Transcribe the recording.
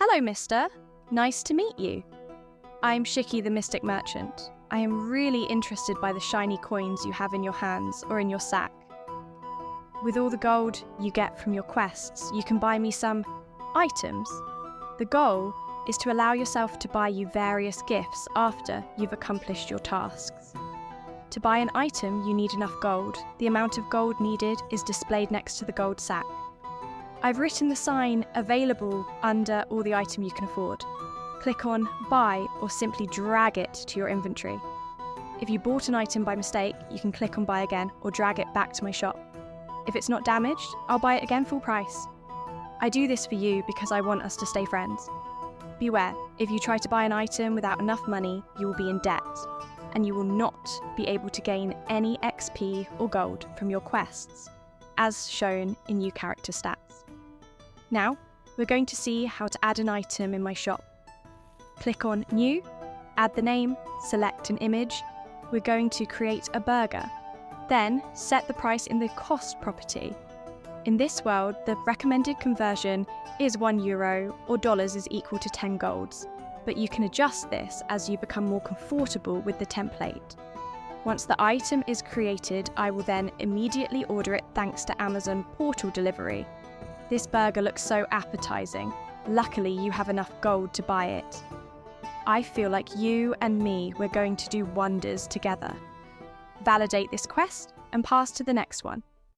Hello, mister. Nice to meet you. I'm Shiki the Mystic Merchant. I am really interested by the shiny coins you have in your hands or in your sack. With all the gold you get from your quests, you can buy me some items. The goal is to allow yourself to buy you various gifts after you've accomplished your tasks. To buy an item, you need enough gold. The amount of gold needed is displayed next to the gold sack. I've written the sign available under all the item you can afford. Click on buy or simply drag it to your inventory. If you bought an item by mistake, you can click on buy again or drag it back to my shop. If it's not damaged, I'll buy it again full price. I do this for you because I want us to stay friends. Beware, if you try to buy an item without enough money, you will be in debt, and you will not be able to gain any XP or gold from your quests, as shown in new character stats. Now, we're going to see how to add an item in my shop. Click on New, add the name, select an image. We're going to create a burger. Then, set the price in the cost property. In this world, the recommended conversion is €1 or dollars is equal to 10 golds, but you can adjust this as you become more comfortable with the template. Once the item is created, I will then immediately order it thanks to Amazon portal delivery. This burger looks so appetizing. Luckily, you have enough gold to buy it. I feel like you and me, we're going to do wonders together. Validate this quest and pass to the next one.